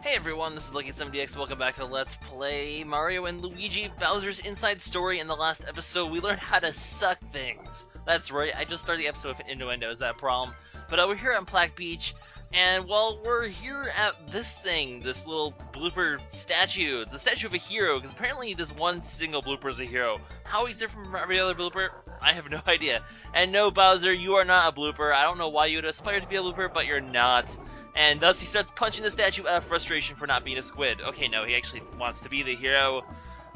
Hey everyone, this is LuckySevenDX. Welcome back to Let's Play Mario and Luigi Bowser's Inside Story. In the last episode, we learned how to suck things. That's right, I just started the episode with innuendo, is that a problem? But we're here on Plack Beach, and well, we're here at this thing, this little Blooper statue. It's a statue of a hero, because apparently this one single Blooper is a hero. How he's different from every other Blooper? I have no idea. And no, Bowser, you are not a Blooper. I don't know why you would aspire to be a Blooper, but you're not. And thus he starts punching the statue out of frustration for not being a squid. Okay, no, he actually wants to be the hero.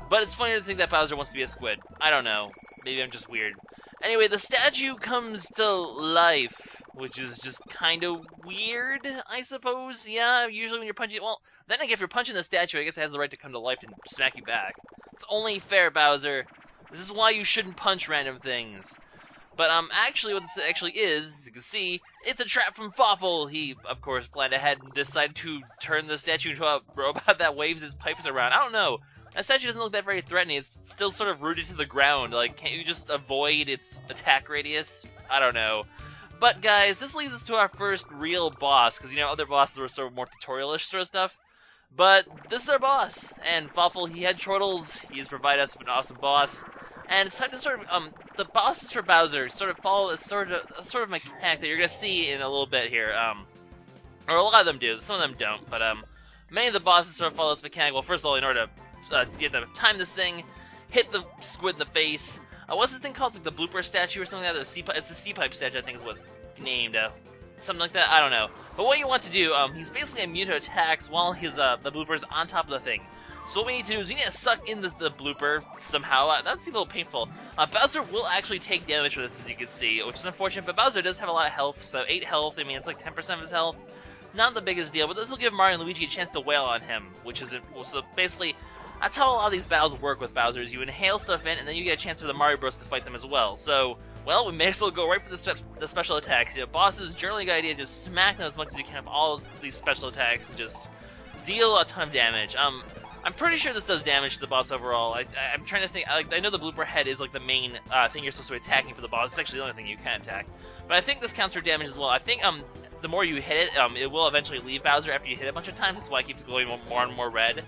But it's funny to think that Bowser wants to be a squid. I don't know. Maybe I'm just weird. Anyway, the statue comes to life, which is just kind of weird, I suppose. Yeah, usually when you're punching... Well, then again, if you're punching the statue, I guess it has the right to come to life and smack you back. It's only fair, Bowser. This is why you shouldn't punch random things. But actually what this actually is, as you can see, it's a trap from Fawful. He, of course, planned ahead and decided to turn the statue into a robot that waves his pipes around. I don't know. That statue doesn't look that very threatening. It's still sort of rooted to the ground. Like, can't you just avoid its attack radius? I don't know. But guys, this leads us to our first real boss, because, you know, other bosses were sort of more tutorial-ish sort of stuff. But this is our boss, and Fawful, he had chortles. He has provided us with an awesome boss. And it's time to sort of, the bosses for Bowser sort of follow a sort of mechanic that you're going to see in a little bit here. Or a lot of them do, some of them don't, but many of the bosses sort of follow this mechanic. Well, first of all, in order to you have to time this thing, hit the squid in the face. What's this thing called? It's like the Blooper statue or something like that? It's a C-pipe statue, I think is what it's named. Something like that, I don't know. But what you want to do, he's basically immune to attacks while his the Blooper's on top of the thing. So what we need to do is we need to suck in the Blooper somehow. That seems a little painful. Bowser will actually take damage for this, as you can see, which is unfortunate, but Bowser does have a lot of health, so 8 health, I mean, it's like 10% of his health. Not the biggest deal, but this will give Mario and Luigi a chance to wail on him, which is, so basically, that's how a lot of these battles work with Bowser, is you inhale stuff in, and then you get a chance for the Mario Bros to fight them as well. So, well, we may as well go right for the special attacks. You know, bosses, generally a good idea, just smack them as much as you can with all these special attacks, and just deal a ton of damage. I'm pretty sure this does damage to the boss overall. I'm trying to think. I know the Blooper head is like the main thing you're supposed to be attacking for the boss. It's actually the only thing you can attack. But I think this counts for damage as well. I think the more you hit it, it will eventually leave Bowser after you hit it a bunch of times. That's why it keeps glowing more and more red.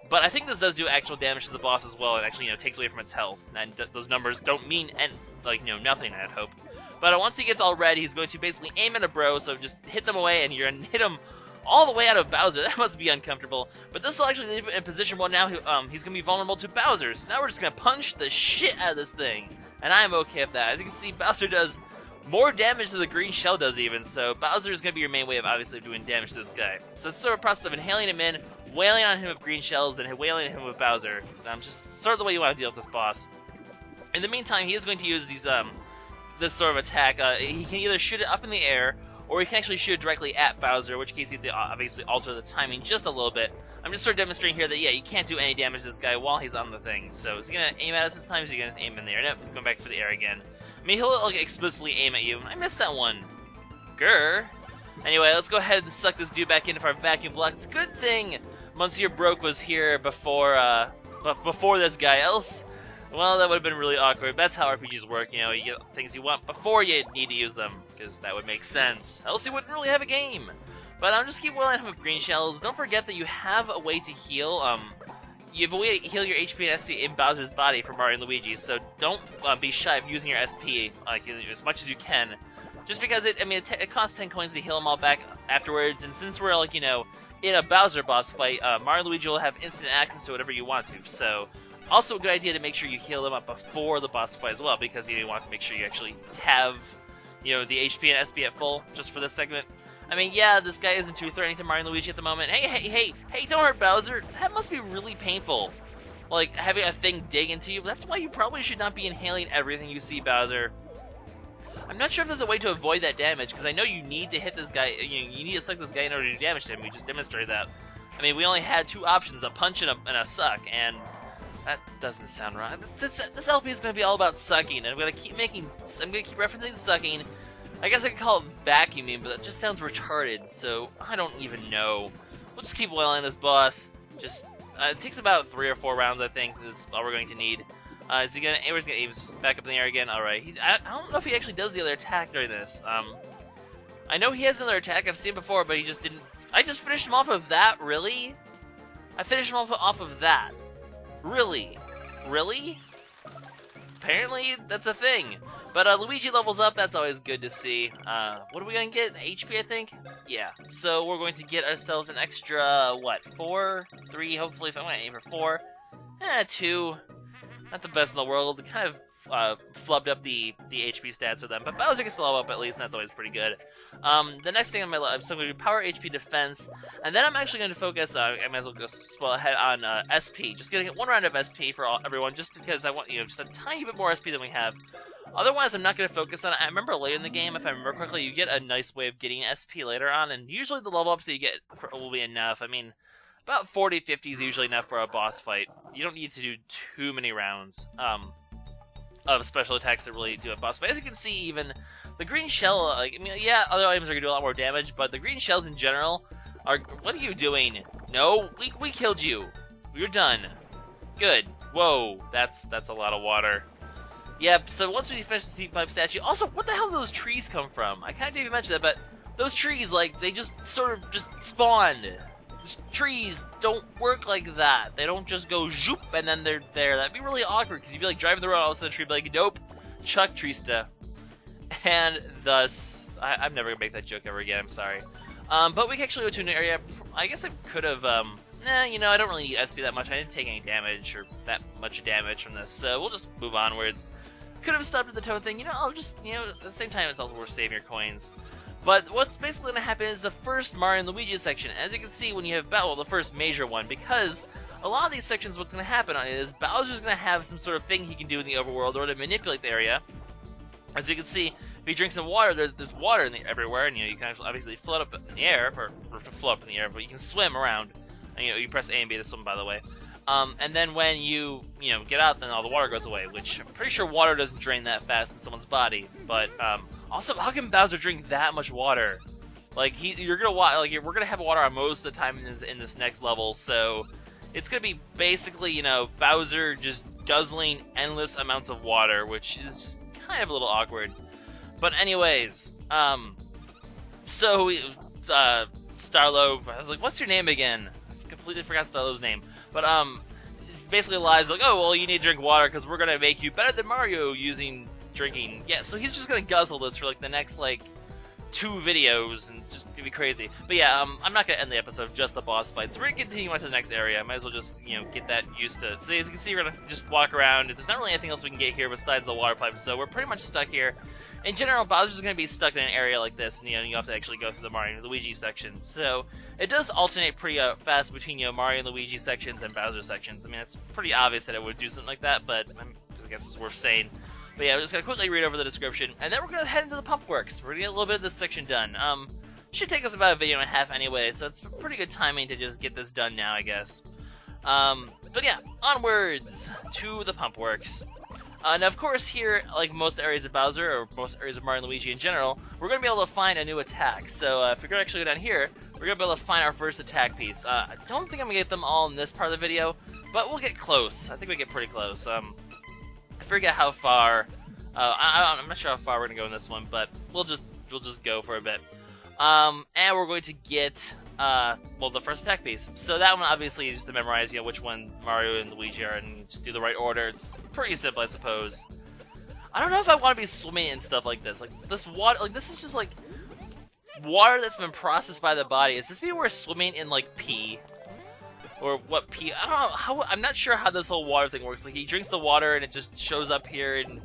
But I think this does do actual damage to the boss as well. It actually, you know, takes away from its health. And those numbers don't mean nothing, I'd hope. But once he gets all red, he's going to basically aim at a bro. So just hit them away, and you're gonna hit him all the way out of Bowser. That must be uncomfortable. But this will actually leave him in position where now he's going to be vulnerable to Bowser. So now we're just going to punch the shit out of this thing. And I'm okay with that. As you can see, Bowser does more damage than the green shell does even. So Bowser is going to be your main way of obviously doing damage to this guy. So it's sort of a process of inhaling him in, wailing on him with green shells, and wailing on him with Bowser. Just sort of the way you want to deal with this boss. In the meantime, he is going to use these this sort of attack. He can either shoot it up in the air, or you can actually shoot it directly at Bowser, in which case you have to obviously alter the timing just a little bit. I'm just sort of demonstrating here that, yeah, you can't do any damage to this guy while he's on the thing. So is he going to aim at us this time, or is he going to aim in the air? Nope, he's going back for the air again. I mean, he'll like explicitly aim at you. I missed that one. Grr. Anyway, let's go ahead and suck this dude back into our vacuum block. It's a good thing Monsieur Broke was here before this guy, else... Well, that would have been really awkward. That's how RPGs work, you know, you get things you want before you need to use them, because that would make sense. Else you wouldn't really have a game. But just keep wailing him with green shells. Don't forget that you have a way to heal. You have a way to heal your HP and SP in Bowser's body for Mario and Luigi, so don't be shy of using your SP as much as you can. Just because it costs 10 coins to heal them all back afterwards, and since we're like, you know, in a Bowser boss fight, Mario and Luigi will have instant access to whatever you want to. So. Also a good idea to make sure you heal them up before the boss fight as well, because you want to make sure you actually have, you know, the HP and SP at full, just for this segment. I mean, yeah, this guy isn't too threatening to Mario and Luigi at the moment. Hey, don't hurt Bowser. That must be really painful. Like, having a thing dig into you. That's why you probably should not be inhaling everything you see, Bowser. I'm not sure if there's a way to avoid that damage, because I know you need to hit this guy, you need to suck this guy in order to do damage to him. We just demonstrated that. I mean, we only had 2 options, a punch and a suck, and... that doesn't sound right. This LP is going to be all about sucking, and I'm going to keep referencing sucking. I guess I could call it vacuuming, but that just sounds retarded, so I don't even know. We'll just keep wailing this boss. Just, it takes about 3 or 4 rounds, I think, is all we're going to need. Is he going to aim back up in the air again? Alright. I don't know if he actually does the other attack during this. I know he has another attack, I've seen it before, but he just didn't I just finished him off of that? Really? I finished him off of that. Really? Really? Apparently, that's a thing. But Luigi levels up, that's always good to see. What are we going to get? HP, I think? Yeah. So we're going to get ourselves an extra, what, 4? 3, hopefully, if I'm going to aim for 4. 2. Not the best in the world. Kind of flubbed up the HP stats for them. But Bowser gets to level up at least, and that's always pretty good. The next thing on my list, so I'm going to do Power HP Defense, and then I'm actually going to focus, I might as well go spoil ahead on SP. Just going to get 1 round of SP for everyone, just because I want, just a tiny bit more SP than we have. Otherwise, I'm not going to focus on it. I remember later in the game, if I remember correctly, you get a nice way of getting SP later on, and usually the level ups that you get will be enough. I mean, about 40, 50 is usually enough for a boss fight. You don't need to do too many rounds of special attacks that really do a boss fight. As you can see, even the green shell, like, I mean, yeah, other items are going to do a lot more damage, but the green shells in general are... What are you doing? No, we killed you. You're done. Good. Whoa, that's a lot of water. Yep, so once we finish the Seed Pipe statue... Also, what the hell do those trees come from? I kind of didn't even mention that, but those trees, like, they just sort of just spawned. Trees don't work like that. They don't just go zoop and then they're there. That'd be really awkward because you'd be like driving the road, all of a sudden the tree would be like, nope, Chuck Trista. And thus, I'm never gonna make that joke ever again, I'm sorry. But we can actually go to an area. I guess I could have, I don't really need SP that much. I didn't take any damage or that much damage from this, so we'll just move onwards. Could have stopped at the toad thing, I'll just, at the same time, it's also worth saving your coins. But what's basically going to happen is the first Mario and Luigi section. As you can see, when you have Battle, the first major one, because a lot of these sections, what's going to happen is Bowser's going to have some sort of thing he can do in the overworld or to manipulate the area. As you can see, if he drinks some water, there's water everywhere, and you can obviously float up in the air, or float up in the air, but you can swim around. And you press A and B to swim, by the way. And then when you get out, then all the water goes away, which I'm pretty sure water doesn't drain that fast in someone's body. But also, how can Bowser drink that much water? Like we're gonna have water on most of the time in this next level, so it's gonna be basically Bowser just guzzling endless amounts of water, which is just kind of a little awkward. But anyways, so Starlo, I was like, what's your name again? I completely forgot Starlo's name. But it's basically lies like, oh well, you need to drink water because we're gonna make you better than Mario using drinking. Yeah, so he's just gonna guzzle this for like the next 2 videos, and it's just gonna be crazy. But yeah, I'm not gonna end the episode of just the boss fights. We're gonna continue on to the next area. I might as well just get that used to it. So as you can see, we're gonna just walk around. There's not really anything else we can get here besides the water pipes, so we're pretty much stuck here. In general, Bowser's going to be stuck in an area like this, and you have to actually go through the Mario and Luigi section. So it does alternate pretty fast between Mario and Luigi sections and Bowser sections. I mean, it's pretty obvious that it would do something like that, but I guess it's worth saying. But yeah, we're just going to quickly read over the description, and then we're going to head into the Pump Works. We're going to get a little bit of this section done. Should take us about a video and a half anyway, so it's pretty good timing to just get this done now, I guess. But yeah, onwards to the Pump Works. Now, of course, here, like most areas of Bowser, or most areas of Mario and Luigi in general, we're going to be able to find a new attack. So, if we're going to actually go down here, we're going to be able to find our first attack piece. I don't think I'm going to get them all in this part of the video, but we'll get close. I think we get pretty close. I forget how far. I'm not sure how far we're going to go in this one, but we'll just go for a bit. And we're going to get, the first attack piece. So that one, obviously, is just to memorize, which one Mario and Luigi are, and just do the right order. It's pretty simple, I suppose. I don't know if I want to be swimming in stuff like this. Like, this water, this is just, water that's been processed by the body. Is this mean we're swimming in, pee? Or what pee? I don't know. I'm not sure how this whole water thing works. He drinks the water, and it just shows up here, and...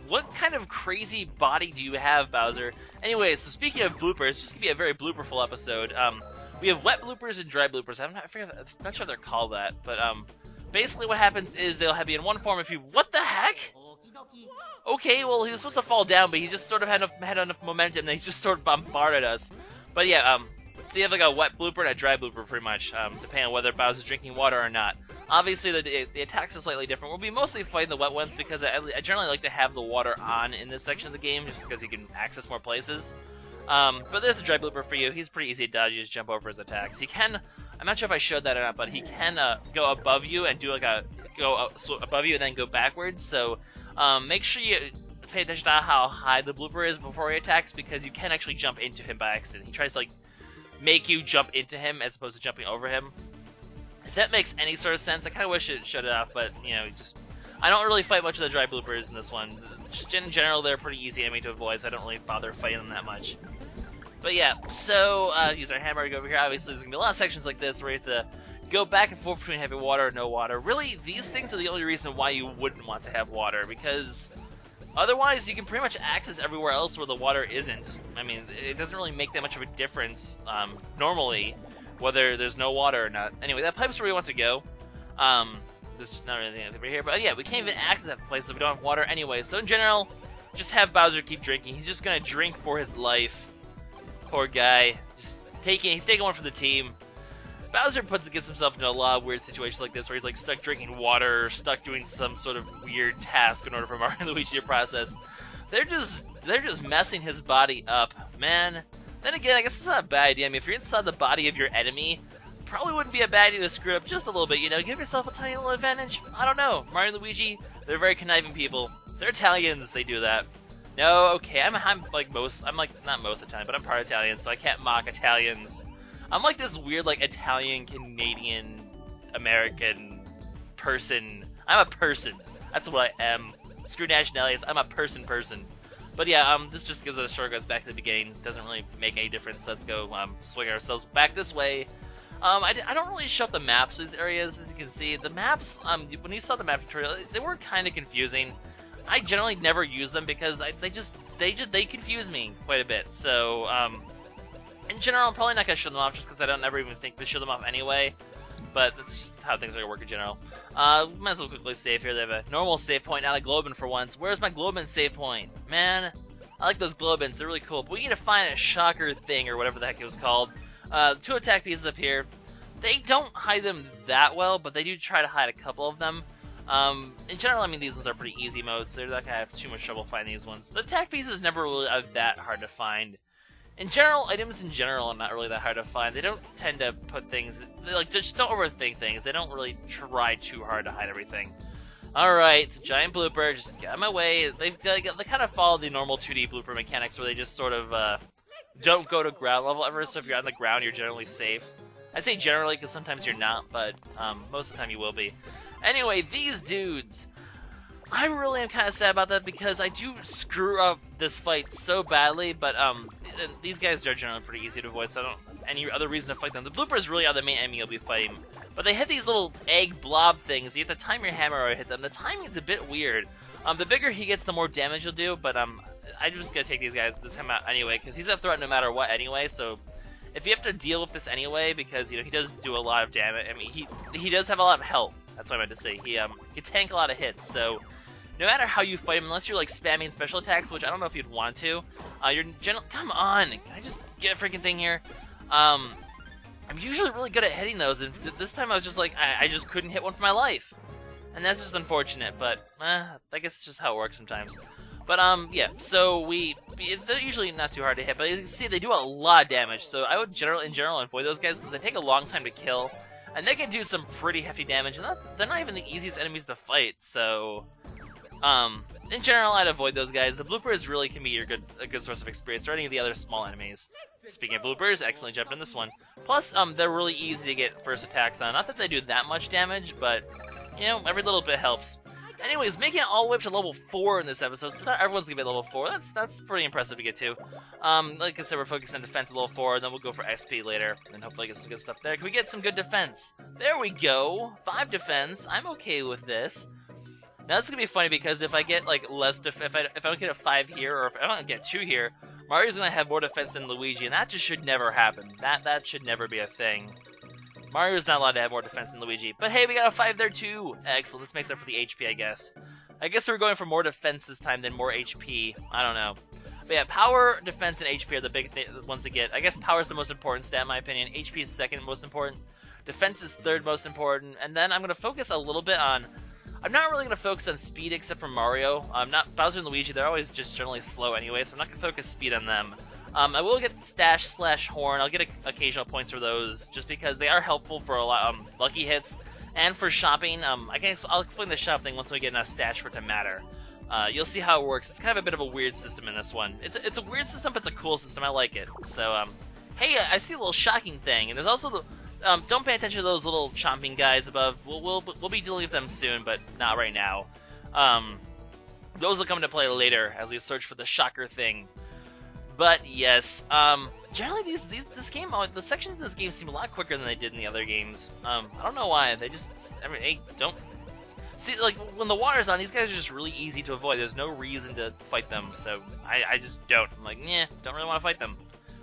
what kind of crazy body do you have, Bowser? Anyway, so speaking of bloopers, it's just gonna be a very blooperful episode. We have wet bloopers and dry bloopers. I'm not sure if they're called that, but basically what happens is they'll have you in one form if you... What the heck? Okay, well, he was supposed to fall down, but he just sort of had enough momentum that he just sort of bombarded us. But yeah, so you have a wet blooper and a dry blooper, pretty much, depending on whether Bowser's drinking water or not. Obviously, the attacks are slightly different. We'll be mostly fighting the wet ones because I generally like to have the water on in this section of the game, just because you can access more places. But there's a dry blooper for you. He's pretty easy to dodge. You just jump over his attacks. He can... I'm not sure if I showed that or not, but he can go above you and do go above you and then go backwards. So make sure you pay attention to how high the blooper is before he attacks, because you can actually jump into him by accident. He tries to make you jump into him as opposed to jumping over him. If that makes any sort of sense, I kind of wish it shut it off, but, you know, I don't really fight much of the dry bloopers in this one. Just in general, they're pretty easy enemy to avoid, so I don't really bother fighting them that much. But yeah, so, use our hammer to go over here. Obviously, there's going to be a lot of sections like this where you have to go back and forth between having water and no water. Really, these things are the only reason why you wouldn't want to have water, because otherwise you can pretty much access everywhere else where the water isn't. I mean, it doesn't really make that much of a difference, normally, whether there's no water or not. Anyway, that pipe's where we want to go. There's just not really anything over here, but yeah, we can't even access that place if we don't have water anyway. So in general, just have Bowser keep drinking. He's just gonna drink for his life. Poor guy. He's taking one for the team. Bowser gets himself into a lot of weird situations like this, where he's like stuck drinking water, or stuck doing some sort of weird task in order for Mario and Luigi to process. They're just messing his body up, man. Then again, I guess it's not a bad idea. I mean, if you're inside the body of your enemy, probably wouldn't be a bad idea to screw up just a little bit, you know, give yourself a tiny little advantage. I don't know. Mario and Luigi, they're very conniving people. They're Italians, they do that. No, okay, I'm like not most Italian, but I'm part Italian, so I can't mock Italians. I'm like this weird, like, Italian, Canadian, American person. I'm a person. That's what I am. Screw nationalities, I'm a person. But yeah, this just gives us a short goes back to the beginning. Doesn't really make any difference. Let's go swing ourselves back this way. I don't really show up the maps of these areas, as you can see. The maps, when you saw the map tutorial, they were kind of confusing. I generally never use them because they confuse me quite a bit. So, in general, I'm probably not going to show them off just because I don't ever even think to show them off anyway. But that's just how things are going to work in general. Might as well quickly save here. They have a normal save point, not a Globin for once. Where's my Globin save point? Man, I like those Globins. They're really cool. But we need to find a shocker thing or whatever the heck it was called. 2 attack pieces up here. They don't hide them that well, but they do try to hide a couple of them. In general, I mean, these ones are pretty easy modes, so they're not going to have too much trouble finding these ones. The attack pieces never really are that hard to find. In general, items in general are not really that hard to find. They don't tend to put things, just don't overthink things. They don't really try too hard to hide everything. Alright, it's a giant blooper, just get out of my way. They kind of follow the normal 2D blooper mechanics where they just sort of, don't go to ground level ever, so if you're on the ground, you're generally safe. I say generally because sometimes you're not, but most of the time you will be. Anyway, these dudes, I really am kind of sad about that because I do screw up this fight so badly, but these guys are generally pretty easy to avoid, so I don't any other reason to fight them. The bloopers really are the main enemy you'll be fighting, but they hit these little egg blob things. You have to time your hammer or hit them. The timing's a bit weird. The bigger he gets, the more damage you'll do, but I'm just gonna take this him out anyway because he's a threat no matter what anyway. So if you have to deal with this anyway, because you know he does do a lot of damage. I mean he does have a lot of health. That's what I meant to say. He can tank a lot of hits. So no matter how you fight him, unless you're like spamming special attacks, which I don't know if you'd want to, come on, can I just get a freaking thing here? I'm usually really good at hitting those, and this time I was just like I just couldn't hit one for my life, and that's just unfortunate. But I guess it's just how it works sometimes. But yeah, so they're usually not too hard to hit, but as you can see, they do a lot of damage. So I would in general avoid those guys because they take a long time to kill, and they can do some pretty hefty damage. And they're not even the easiest enemies to fight. So in general, I'd avoid those guys. The bloopers really can be a good source of experience, or any of the other small enemies. Speaking of bloopers, excellently jumped in this one. Plus, they're really easy to get first attacks on. Not that they do that much damage, but you know, every little bit helps. Anyways, making it all the way up to level 4 in this episode, so not everyone's gonna be at level 4. That's pretty impressive to get to. Like I said, we're focused on defense at level 4, and then we'll go for XP later, and hopefully get some good stuff there. Can we get some good defense? There we go! 5 defense. I'm okay with this. Now this is gonna be funny because if I get like less if I don't get a 5 here, or if I don't get 2 here, Mario's gonna have more defense than Luigi, and that just should never happen. That should never be a thing. Mario's not allowed to have more defense than Luigi. But hey, we got a 5 there too! Excellent, this makes up for the HP, I guess. I guess we're going for more defense this time than more HP. I don't know. But yeah, power, defense, and HP are the big ones to get. I guess power is the most important stat in my opinion. HP is second most important. Defense is third most important. And then I'm going to focus a little bit on... I'm not really going to focus on speed except for Mario. Bowser and Luigi, they're always just generally slow anyway, so I'm not going to focus speed on them. I will get Stash / Horn. I'll get occasional points for those, just because they are helpful for a lot lucky hits and for shopping. I'll explain the shop thing once we get enough Stash for it to matter. You'll see how it works. It's kind of a bit of a weird system in this one. It's a weird system, but it's a cool system. I like it. So hey, I see a little shocking thing, and there's also the don't pay attention to those little chomping guys above. We'll be dealing with them soon, but not right now. Those will come into play later as we search for the shocker thing. But yes, generally this game, the sections in this game seem a lot quicker than they did in the other games. I don't know why. They just, they don't see, like when the water's on, these guys are just really easy to avoid. There's no reason to fight them, so I just don't. I'm like, yeah, don't really want to fight them.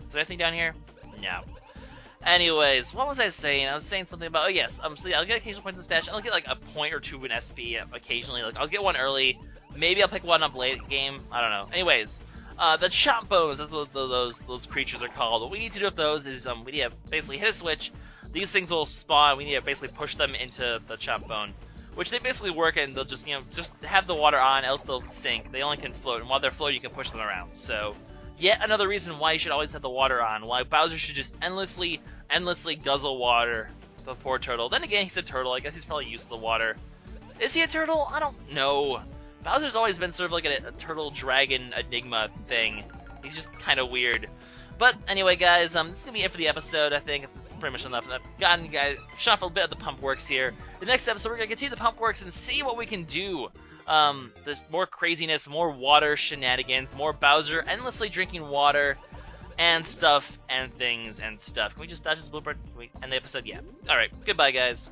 Is there anything down here? No. Anyways, what was I saying? I was saying something about, oh yes, so yeah, I'll get occasional points in stash, and I'll get like a point or two in SP occasionally. Like I'll get one early, maybe I'll pick one up late game. I don't know. Anyways, the chomp bones, that's what those creatures are called. What we need to do with those is we need to basically hit a switch. These things will spawn. We need to basically push them into the chomp bone, which they basically work, and they'll just just have the water on, else they'll sink. They only can float, and while they're floating, you can push them around. So yet another reason why you should always have the water on. Why Bowser should just endlessly guzzle water. The poor turtle. Then again, he's a turtle. I guess he's probably used to the water. Is he a turtle? I don't know. Bowser's always been sort of like a turtle dragon enigma thing. He's just kind of weird. But anyway, guys, this is gonna be it for the episode. I think it's pretty much enough. I've gotten you guys shot a bit of the pump works here. The next episode, we're gonna continue the pump works and see what we can do. There's more craziness, more water shenanigans, more Bowser endlessly drinking water, and stuff and things and stuff. Can we just dodge this blooper? Can we end the episode? Yeah. Alright, goodbye, guys.